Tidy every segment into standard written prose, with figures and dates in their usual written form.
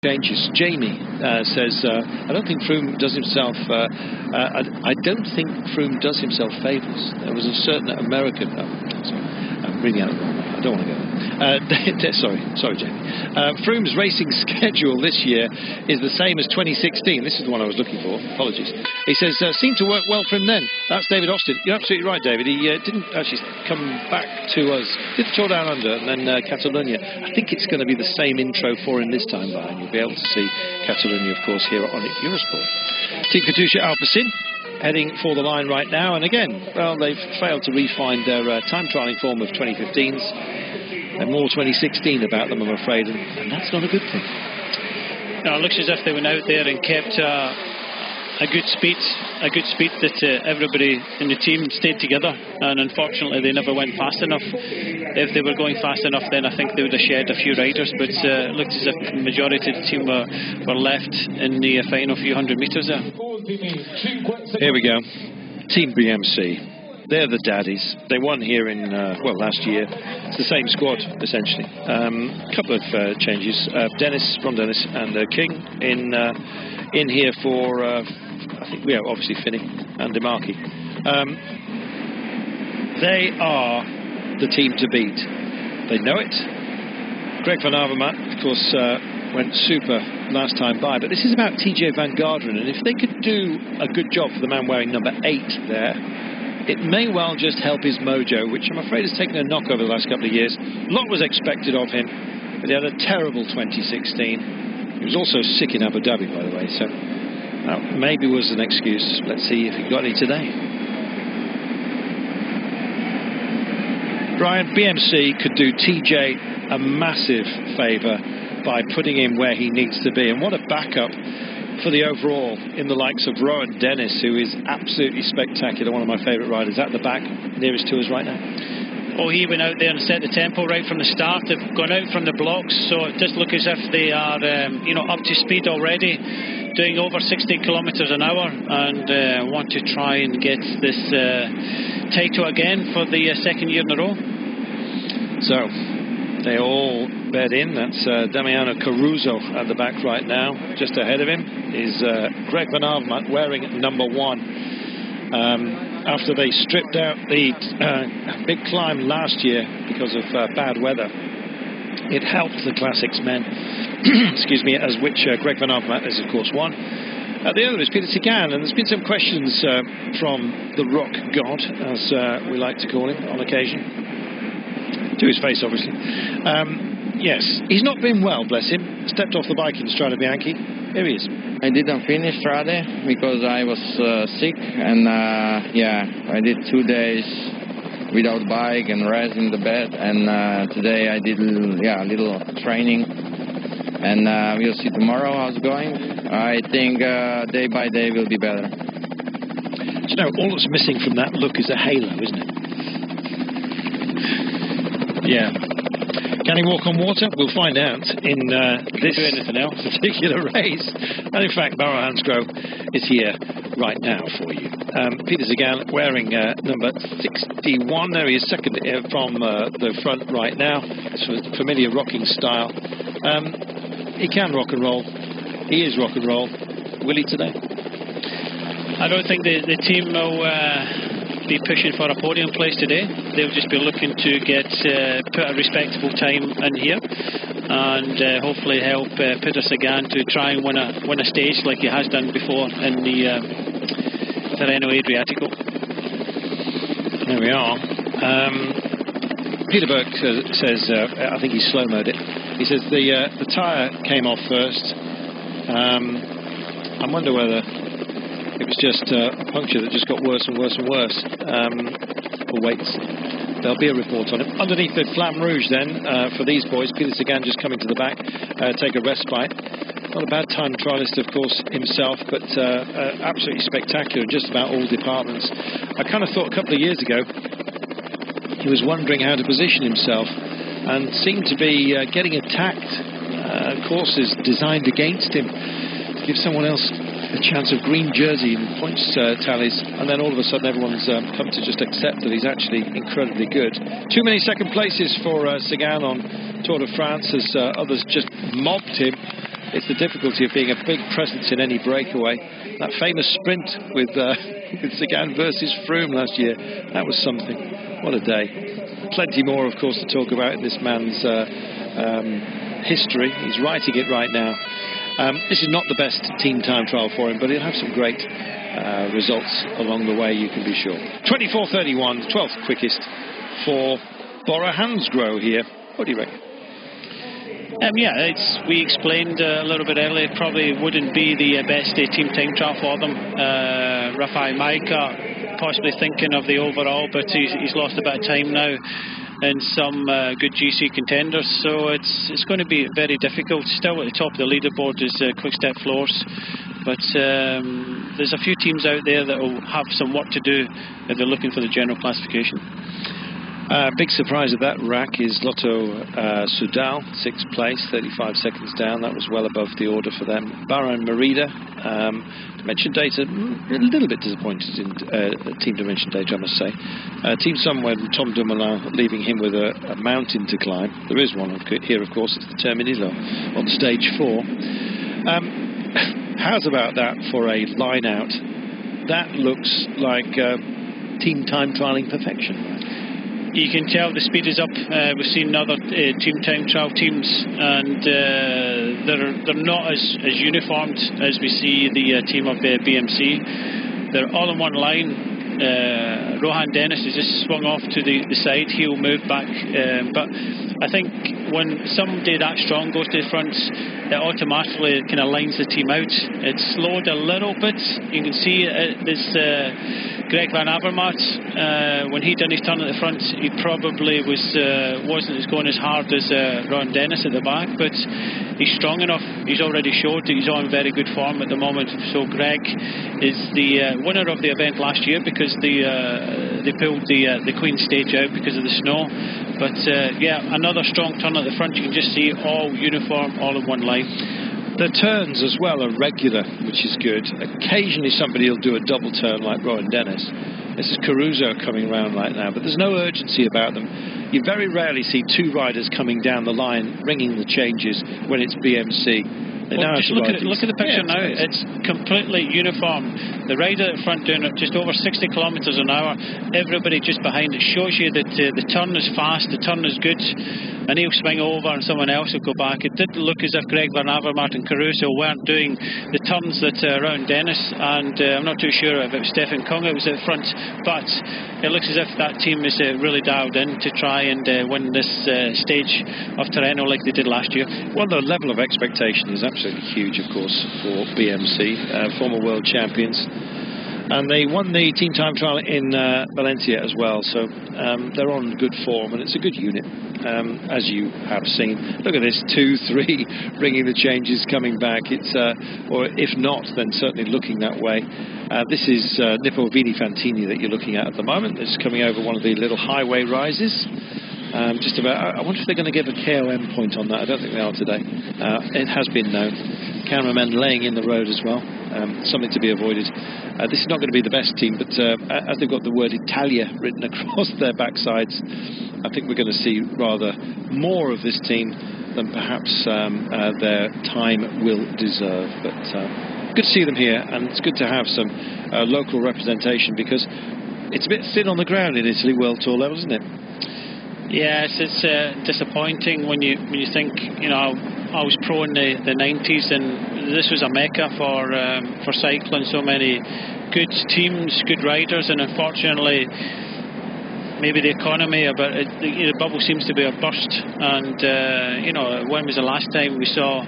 Changes. Jamie says, I don't think Froome does himself. I don't think Froome does himself favours. There was a certain American. Sorry, I'm reading out. I don't want to go there. Sorry, Jamie. Froome's racing schedule this year is the same as 2016. This is the one I was looking for. Apologies. He says, seemed to work well for him then. That's David Austin. You're absolutely right, David. He didn't actually come back to us. Did the Tour Down Under and then Catalonia. I think it's going to be the same intro for him this time, Brian. You'll be able to see Catalonia, of course, here on Eurosport. Team Katusha Alpecin heading for the line right now. And again, well, they've failed to refine their time trialling form of 2015s. And more 2016 about them, I'm afraid. And that's not a good thing. No, it looks as if they went out there and kept a good speed that everybody in the team stayed together, and unfortunately they never went fast enough. If they were going fast enough, then I think they would have shed a few riders, but it looked as if the majority of the team were left in the final few hundred metres there. Here we go. Team BMC. They're the daddies. They won here in, last year. It's the same squad, essentially. A couple of changes. Dennis and King in here for, I think, obviously Finney and DeMarchi. They are the team to beat. They know it. Greg van Avermaet, of course, went super last time by, but this is about TJ van Garderen, and if they could do a good job for the man wearing number 8 there, it may well just help his mojo, which I'm afraid has taken a knock over the last couple of years. A lot was expected of him, but he had a terrible 2016. He was also sick in Abu Dhabi, by the way, so that maybe was an excuse. Let's see if he got any today. Brian, BMC could do TJ a massive favour by putting him where he needs to be, and what a backup for the overall in the likes of Rowan Dennis, who is absolutely spectacular, one of my favourite riders at the back, nearest to us right now. Oh, he went out there and set the tempo right from the start. They've gone out from the blocks, so it does look as if they are up to speed already, doing over 60 kilometres an hour, and want to try and get this title again for the second year in a row. So they all bed in. That's Damiano Caruso at the back right now. Just ahead of him is Greg van Avermaet wearing number 1. After they stripped out the big climb last year because of bad weather, it helped the Classics men, excuse me, as which Greg van Avermaet is, of course, one. The other is Peter Sagan, and there's been some questions from the rock god, as we like to call him on occasion. To his face, obviously. Yes, he's not been well, bless him. Stepped off the bike in Strade Bianchi. Here he is. I didn't finish Strade because I was sick, and I did 2 days without bike and rest in the bed, and today I did a little training, and we'll see tomorrow how it's going. I think day by day will be better. You know, all that's missing from that look is a halo, isn't it? Yeah. Can he walk on water? We'll find out in this particular race. And in fact, Baro Hansgrohe is here right now for you. Peter Sagan wearing number 61. There he is, second from the front right now. It's a familiar rocking style. He can rock and roll. He is rock and roll. Will he today? I don't think the team will be pushing for a podium place today. They'll just be looking to put a respectable time in here, and hopefully help Peter Sagan to try and win a stage like he has done before in the Tirreno Adriatico. There we are. Peter Burke says, I think he slow-moed it. He says the tyre came off first. I wonder whether it was just a puncture that just got worse and worse and worse. We'll wait. There'll be a report on it. Underneath the Flamme Rouge then, for these boys, Peter Sagan just coming to the back, take a respite. Not a bad time trialist, of course, himself, but absolutely spectacular in just about all departments. I kind of thought a couple of years ago he was wondering how to position himself and seemed to be getting attacked. Courses designed against him to give someone else a chance of green jersey and points tallies, and then all of a sudden everyone's come to just accept that he's actually incredibly good. Too many second places for Sagan on Tour de France, as others just mobbed him It's the difficulty of being a big presence in any breakaway. That famous sprint with Sagan versus Froome last year, that was something. What a day. Plenty more, of course, to talk about in this man's history. He's writing it right now. This is not the best team time trial for him, but he'll have some great results along the way, you can be sure. 24:31, 12th quickest for Bora Hansgrohe here. What do you reckon? Yeah, we explained a little bit earlier, it probably wouldn't be the best team time trial for them. Rafał Majka possibly thinking of the overall, but he's lost a bit of time now in some good GC contenders, so it's going to be very difficult. Still at the top of the leaderboard is Quick Step Floors, but there's a few teams out there that will have some work to do if they're looking for the general classification. Big surprise at that rack is Lotto Soudal, 6th place, 35 seconds down. That was well above the order for them. Bahrain Merida, Dimension Data, a little bit disappointed in Team Dimension Data, I must say. Team Somewhere, Tom Dumoulin, leaving him with a mountain to climb. There is one here, of course, it's the Terminillo on stage 4. How's about that for a line out? That looks like team time trialing perfection, right? You can tell the speed is up. We've seen other team time trial teams, and they're not as uniformed as we see the team of the BMC. They're all in one line. Rohan Dennis has just swung off to the side. He'll move back, but I think when somebody that strong goes to the front, it automatically kind of lines the team out. It's slowed a little bit. You can see this Greg Van Avermaet, when he done his turn at the front, he probably wasn't going as hard as Ron Dennis at the back, but he's strong enough. He's already showed that he's on very good form at the moment. So Greg is the winner of the event last year because they pulled the Queen stage out because of the snow. But yeah, another strong turn at the front. You can just see all uniform, all in one line. The turns as well are regular, which is good. Occasionally somebody will do a double turn like Rowan Dennis. This is Caruso coming around right now, but there's no urgency about them. You very rarely see two riders coming down the line ringing the changes when it's BMC. Well, just look at the picture now. It's completely uniform. The rider at the front doing it just over 60 kilometers an hour. Everybody just behind it shows you that the turn is fast, the turn is good, and he'll swing over and someone else will go back. It did look as if Greg Van Avermaet and Caruso weren't doing the turns that around Dennis, and I'm not too sure if it was Stefan Kung it was at the front, but it looks as if that team is really dialed in to try and win this stage of Tirreno like they did last year. Well, the level of expectation is absolutely huge, of course, for BMC, former world champions, and they won the team time trial in Valencia as well, so they're on good form, and it's a good unit, as you have seen. Look at this, 2-3 bringing the changes, coming back. It's or if not, then certainly looking that way. This is Nippo Vini Fantini that you're looking at the moment. It's coming over one of the little highway rises. Just about. I wonder if they're going to give a KOM point on that. I don't think they are today. It has been known. Cameramen laying in the road as well. Something to be avoided. This is not going to be the best team, but as they've got the word Italia written across their backsides, I think we're going to see rather more of this team than perhaps their time will deserve. But good to see them here, and it's good to have some local representation, because it's a bit thin on the ground in Italy, World Tour level, isn't it? Yes, it's disappointing when you think, you know, I was pro in the 90s, and this was a mecca for cycling. So many good teams, good riders, and unfortunately, maybe the economy, but the bubble seems to be a burst. And you know, when was the last time we saw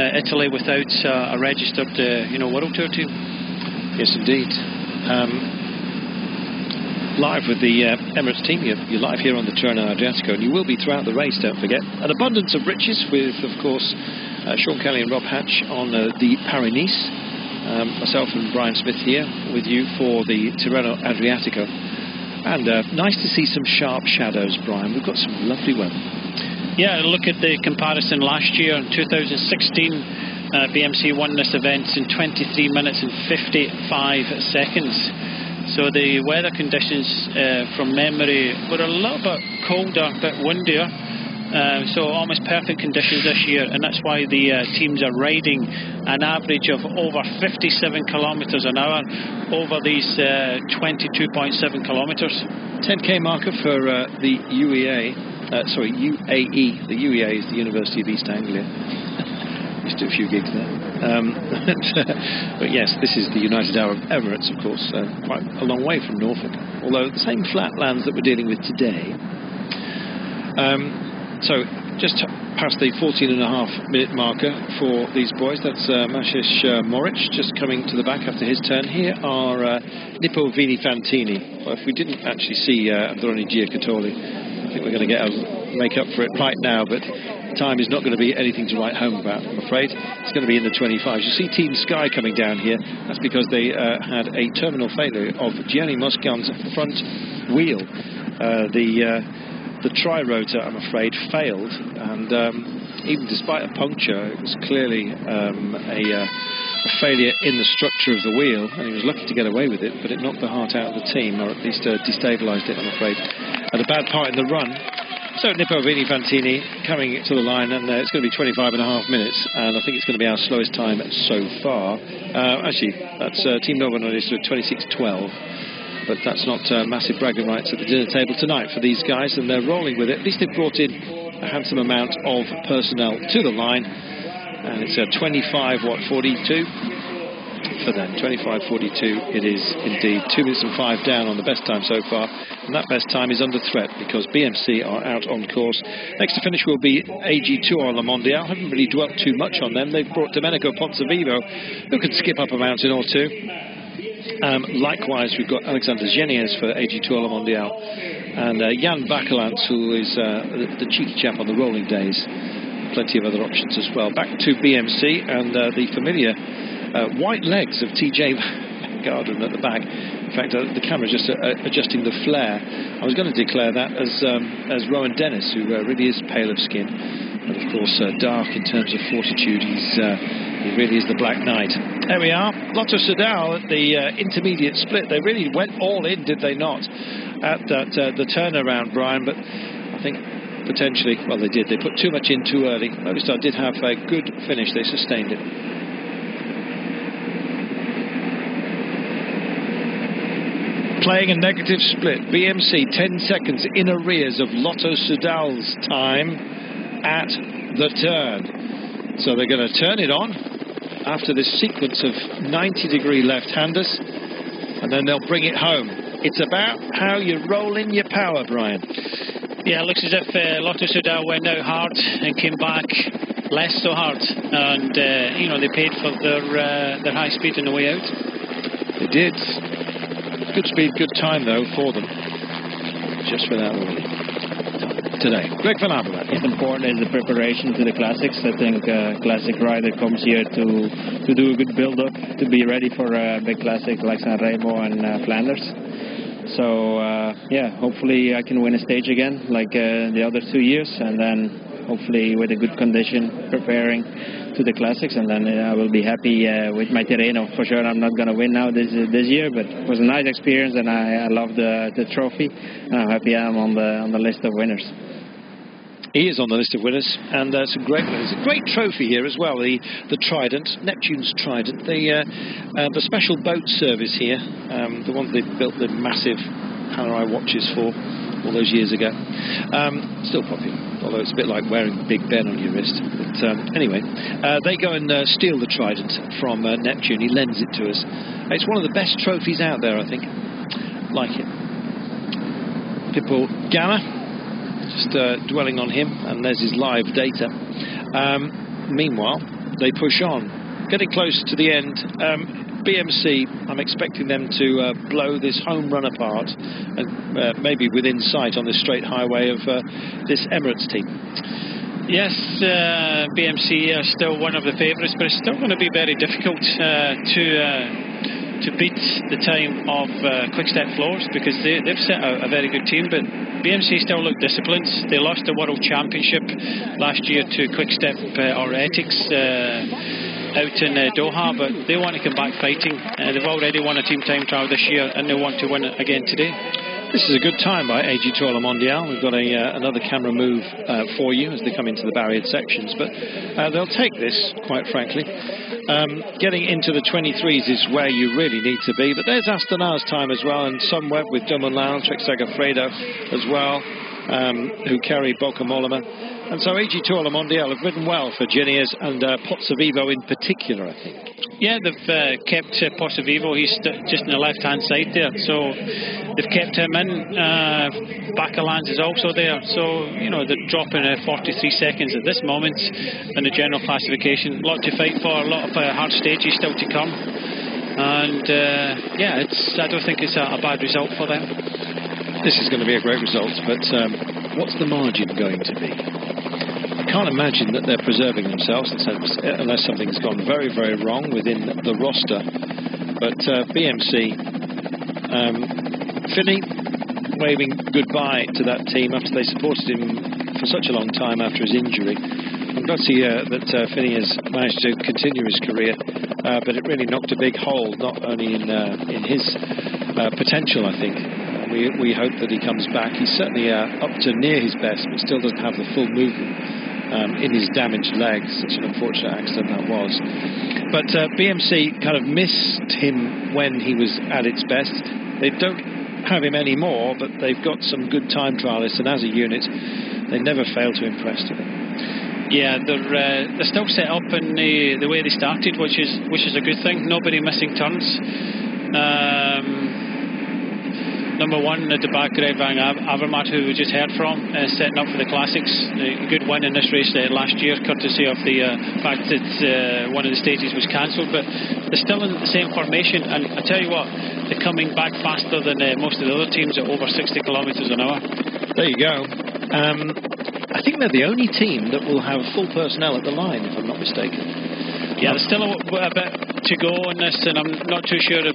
Italy without a registered World Tour team? Yes, indeed. Live with the Emirates team. You're live here on the Tirreno Adriatico, and you will be throughout the race, don't forget. An abundance of riches with, of course, Sean Kelly and Rob Hatch on the Paris-Nice. Myself and Brian Smith here with you for the Tirreno Adriatico. And nice to see some sharp shadows, Brian. We've got some lovely weather. Yeah, look at the comparison last year in 2016. BMC won this event in 23 minutes and 55 seconds. So the weather conditions, from memory, were a little bit colder, a bit windier. so almost perfect conditions this year, and that's why the teams are riding an average of over 57 kilometres an hour over these 22.7 kilometres. 10k marker for the UAE. The UEA is the University of East Anglia. Used to do a few gigs there. But yes, this is the United Arab Emirates, of course, quite a long way from Norfolk, although the same flatlands that we're dealing with today. So just past the 14.5-minute marker for these boys. That's Mashish Moric just coming to the back after his turn. Here are Nippo Vini Fantini. Well, if we didn't actually see Androni Giacottoli, I think we're going to make up for it right now, but time is not going to be anything to write home about, I'm afraid. It's going to be in the 25s. You see Team Sky coming down here. That's because they had a terminal failure of Gianni Moscan's front wheel. The tri-rotor, I'm afraid, failed, and even despite a puncture, it was clearly a failure in the structure of the wheel, and he was lucky to get away with it, but it knocked the heart out of the team, or at least destabilised it, I'm afraid, at a bad part in the run. So Nippo Vini Fantini coming to the line, and it's going to be 25.5 minutes, and I think it's going to be our slowest time so far. Actually, that's Team Novo Nordisk with 26.12. But that's not massive bragging rights at the dinner table tonight for these guys, and they're rolling with it. At least they've brought in a handsome amount of personnel to the line, and it's a 25.42 for them. 25.42 it is indeed. 2 minutes and 5 down on the best time so far, and that best time is under threat because BMC are out on course. Next to finish will be AG2 or Le Mondial. Haven't really dwelt too much on them. They've brought Domenico Pontevivo, who can skip up a mountain or two. Likewise, we've got Alexander Genies for AG2 Le Mondial, and Jan Bakelant, who is the cheeky chap on the rolling days. Plenty of other options as well. Back to BMC and the familiar white legs of TJ Garden at the back. In fact, the camera just adjusting the flare. I was going to declare that as Rowan Dennis, who really is pale of skin, but of course dark in terms of fortitude. He really is the Black Knight. There we are. Lotto Soudal at the intermediate split. They really went all in, did they not, at the turnaround, Brian? But I think potentially, well, they did. They put too much in too early. Movistar did have a good finish. They sustained it. Playing a negative split. BMC 10 seconds in arrears of Lotto Soudal's time at the turn. So they're going to turn it on after this sequence of 90-degree left-handers, and then they'll bring it home. It's about how you roll in your power, Brian. Yeah, it looks as if Lotto Soudal went out hard and came back less so hard, and you know, they paid for their high speed on the way out. They did. Good speed, good time though for them. Just without the lead today. Greg Van Avermaet. It's important is the preparation to the classics. I think classic rider comes here to do a good build-up, to be ready for a big classic like San Remo and Flanders. So yeah, hopefully I can win a stage again like the other 2 years, and then hopefully with a good condition preparing to the classics, and then I will be happy with my Tirreno. For sure I'm not going to win now this year, but it was a nice experience, and I love the trophy, and I'm happy I'm on the list of winners. He is on the list of winners, and some great winners. A great trophy here as well, the Trident, Neptune's Trident, the special boat service here, the one they built the massive Panerai watches for all those years ago. Still popular, although it's a bit like wearing Big Ben on your wrist. But anyway, they go and steal the Trident from Neptune. He lends it to us. It's one of the best trophies out there, I think. Like it. Pippo Gamma. Just dwelling on him, and there's his live data. Meanwhile, they push on, getting close to the end. BMC, I'm expecting them to blow this home run apart, and maybe within sight on this straight highway of this Emirates team. Yes, BMC are still one of the favourites, but it's still going to be very difficult to beat the time of Quick-Step Floors, because they've set a very good team, but BMC still look disciplined. They lost the World Championship last year to Quick-Step or Ethics out in Doha, but they want to come back fighting. They've already won a team time trial this year, and they want to win it again today. This is a good time by AG2 Le Mondial. We've got another camera move for you as they come into the barriered sections, but they'll take this, quite frankly. Getting into the 23s is where you really need to be, but there's Astana's time as well, and Sunweb with Dumoulin, Trek Segafredo as well, who carry Bocamolima. And so AG2 Le Mondial have ridden well for Genius and Pozzovivo in particular, I think. Yeah, they've kept Pozzovivo. He's just on the left-hand side there, so they've kept him in. Bacalan's is also there, so you know they're dropping 43 seconds at this moment in the general classification. A lot to fight for, a lot of hard stages still to come, and yeah, I don't think it's a bad result for them. This is going to be a great result, but what's the margin going to be? I can't imagine that they're preserving themselves unless something's gone very, very wrong within the roster. But BMC, Finney waving goodbye to that team after they supported him for such a long time after his injury. I'm glad to see that Finney has managed to continue his career, but it really knocked a big hole, not only in his potential, I think. We hope that he comes back. He's certainly up to near his best, but still doesn't have the full movement in his damaged legs. Such an unfortunate accident that was. But BMC kind of missed him when he was at its best. They don't have him anymore, but they've got some good time trialists, and as a unit, they never fail to impress to them. Yeah, they're still set up in the way they started, which is a good thing. Nobody missing turns. Number one at the back, Greg Van Avermaet, who we just heard from, setting up for the Classics. A good win in this race last year, courtesy of the fact that one of the stages was cancelled. But they're still in the same formation, and I tell you what, they're coming back faster than most of the other teams at over 60 kilometres an hour. There you go. I think they're the only team that will have full personnel at the line, if I'm not mistaken. Yeah, there's still a bit to go on this, and I'm not too sure if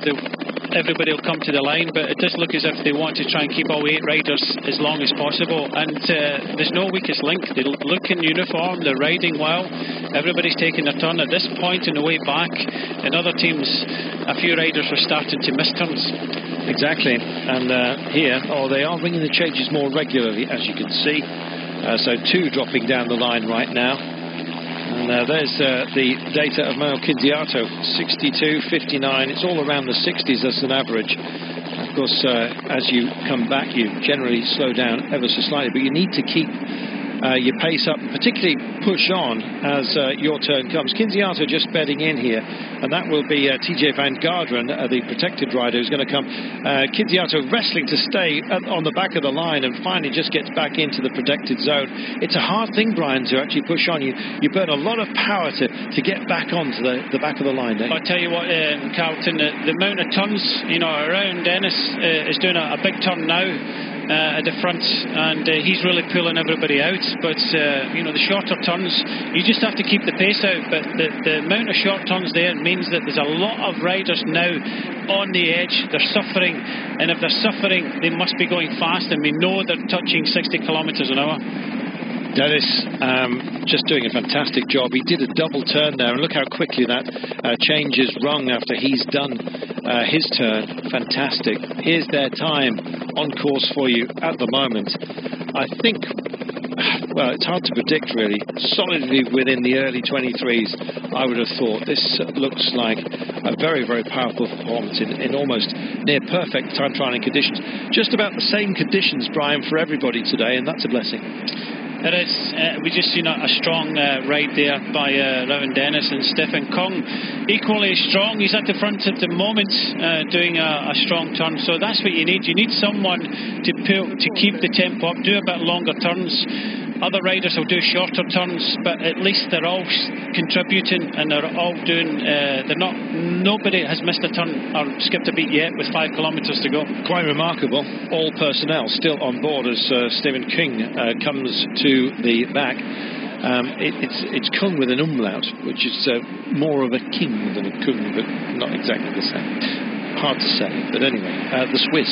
everybody will come to the line, but it does look as if they want to try and keep all 8 riders as long as possible, and there's no weakest link. They look in uniform, they're riding well, everybody's taking their turn. At this point in the way back, in other teams, a few riders were starting to miss turns. Exactly, and here, they are bringing the changes more regularly, as you can see. So 2 dropping down the line right now. And there's the data of Manuel Quinziato, 62, 59. It's all around the 60s as an average. Of course, as you come back, you generally slow down ever so slightly, but you need to keep your pace up, particularly push on as your turn comes. Quinziato just bedding in here, and that will be TJ Van Garderen, the protected rider, who's going to come. Quinziato wrestling to stay on the back of the line and finally just gets back into the protected zone. It's a hard thing, Brian, to actually push on. You burn a lot of power to get back onto the back of the line. I'll tell you what, Carlton, the amount of turns, around Dennis is doing a big turn now. At the front, and he's really pulling everybody out, but the shorter turns, you just have to keep the pace out, but the amount of short turns there means that there's a lot of riders now on the edge. They're suffering, and if they're suffering, they must be going fast, and we know they're touching 60 kilometres an hour. Dennis just doing a fantastic job. He did a double turn there, and look how quickly that change is rung after he's done his turn. Fantastic. Here's their time on course for you at the moment. I think, well, it's hard to predict really. Solidly within the early 23s, I would have thought. This looks like a very, very powerful performance in almost near perfect time trialing conditions. Just about the same conditions, Brian, for everybody today, and that's a blessing. It is. We just seen a strong ride there by Rowan Dennis, and Stefan Kung equally strong. He's at the front at the moment, doing a strong turn. So that's what you need. You need someone to keep the tempo up, do a bit longer turns. Other riders will do shorter turns, but at least they're all contributing, and they're all doing. Nobody has missed a turn or skipped a beat yet with 5 kilometres to go. Quite remarkable. All personnel still on board as Stephen King comes to the back. It's Kung with an umlaut, which is more of a king than a Kung, but not exactly the same. Hard to say, but anyway, the Swiss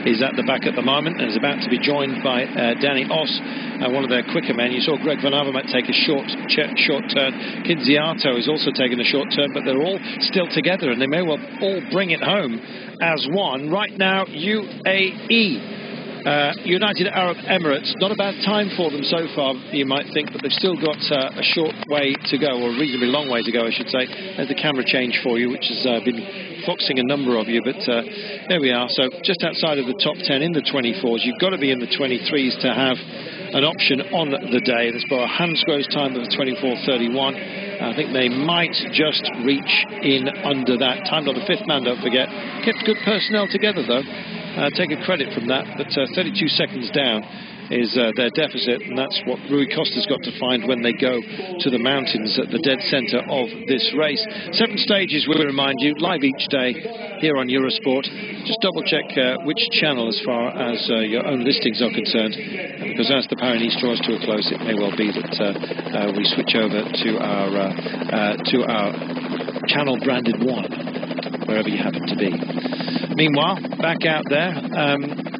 is at the back at the moment and is about to be joined by Danny Oss, one of their quicker men. You saw Greg Van Avermaet take a short turn. Quinziato is also taking a short turn, but they're all still together, and they may well all bring it home as one. Right now, UAE United Arab Emirates, not a bad time for them so far, you might think, but they've still got a short way to go, or a reasonably long way to go, I should say. There's the camera change for you, which has been foxing a number of you, but there we are. So just outside of the top 10 in the 24s. You've got to be in the 23s to have an option on the day. There's by Hansgrohe's time of 24:31. I think they might just reach in under that. Timed on the 5th man, don't forget. Kept good personnel together, though. Take a credit from that, but 32 seconds down is their deficit, and that's what Rui Costa's got to find when they go to the mountains at the dead centre of this race. 7 stages, we'll remind you, live each day here on Eurosport. Just double check which channel as far as your own listings are concerned, because as the Paris-Nice draws to a close, it may well be that we switch over to our channel branded one, wherever you happen to be. Meanwhile, back out there,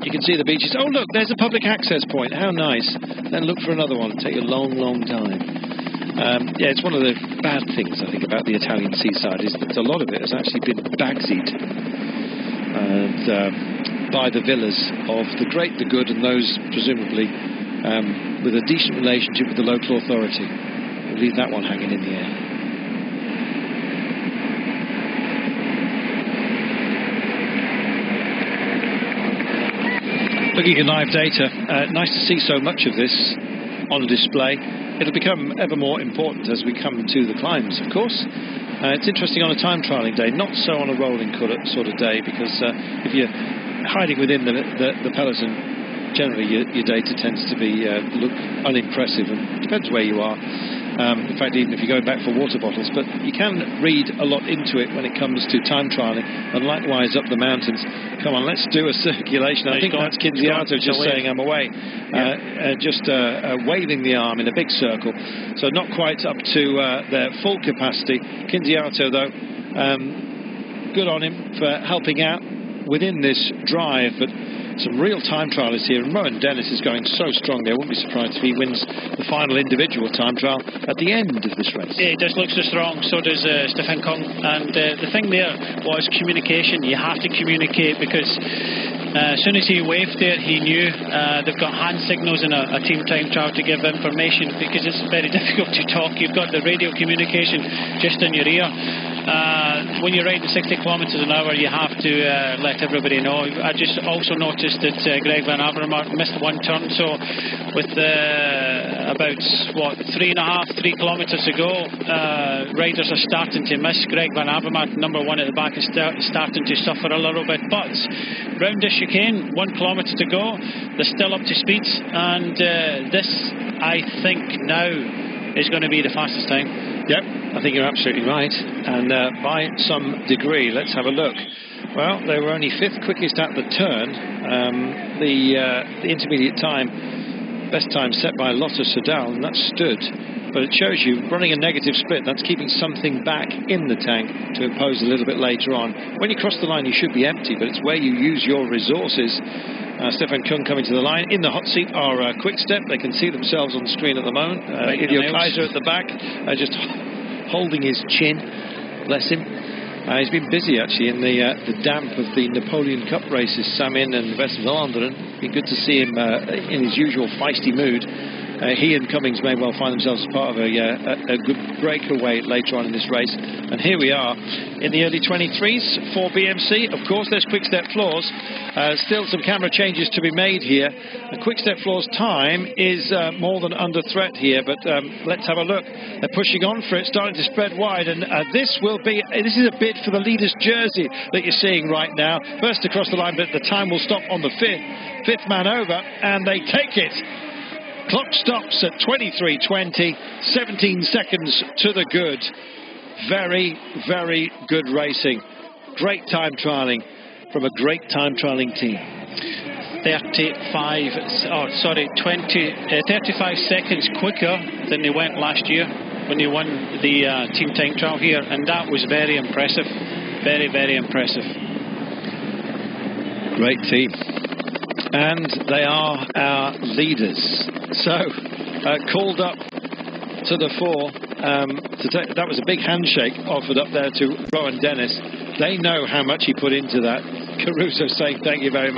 you can see the beaches. Oh, look, there's a public access point. How nice. Then look for another one. It'll take a long, long time. Yeah, it's one of the bad things, I think, about the Italian seaside, is that a lot of it has actually been bagsied by the villas of the great, the good, and those, presumably, with a decent relationship with the local authority. We'll leave that one hanging in the air. Looking at live data, nice to see so much of this on display. It'll become ever more important as we come to the climbs, of course. It's interesting on a time trialling day, not so on a rolling sort of day, because if you're hiding within the peloton, generally your data tends to be look unimpressive, and it depends where you are. In fact, even if you're going back for water bottles, but you can read a lot into it when it comes to time trialling, and likewise up the mountains. Come on, let's do a circulation. I think that's Kinziato just saying I'm away, just waving the arm in a big circle. So not quite up to their full capacity. Kinziato, though, good on him for helping out within this drive, but some real time trialists here, and Rowan Dennis is going so strong there. I wouldn't be surprised if he wins the final individual time trial at the end of this race. Yeah, he does look so strong, so does Stefan Kung, and the thing there was communication. You have to communicate, because as soon as he waved there, he knew. They've got hand signals in a team time trial to give information, because it's very difficult to talk. You've got the radio communication just in your ear. When you're riding 60 kilometres an hour, you have to let everybody know. I just also noticed that Greg Van Avermaet missed one turn, so with about 3 kilometres to go, riders are starting to miss. Greg Van Avermaet, number 1 at the back, is starting to suffer a little bit, but round the chicane, 1 kilometre to go, they're still up to speed, and this, I think now, is going to be the fastest time. Yep, I think you're absolutely right, and by some degree. Let's have a look. Well, they were only 5th quickest at the turn. The intermediate time, best time set by Lotte Soudal, and that stood. But it shows you running a negative split. That's keeping something back in the tank to impose a little bit later on. When you cross the line, you should be empty, but it's where you use your resources. Stefan Kung coming to the line. In the hot seat are Quick Step. They can see themselves on the screen at the moment. Ilio Kaiser at the back, just holding his chin. Bless him. He's been busy, actually, in the damp of the Napoleon Cup races. Samin and West-Vlaanderen. Been good to see him in his usual feisty mood. He and Cummings may well find themselves as part of a good breakaway later on in this race. And here we are in the early 23s for BMC. Of course, there's Quick Step Floors. Still some camera changes to be made here. The Quick Step Floors time is more than under threat here, but let's have a look. They're pushing on for it, starting to spread wide, and this is a bid for the leader's jersey that you're seeing right now. First across the line, but the time will stop on the fifth man over, and they take it. Clock stops at 23:20, 17 seconds to the good. Very, very good racing. Great time trialling from a great time trialling team. 35 seconds quicker than they went last year when they won the team time trial here, and that was very impressive. Very, very impressive. Great team. And they are our leaders. So, called up to the fore. That was a big handshake offered up there to Rowan Dennis. They know how much he put into that. Caruso saying thank you very much.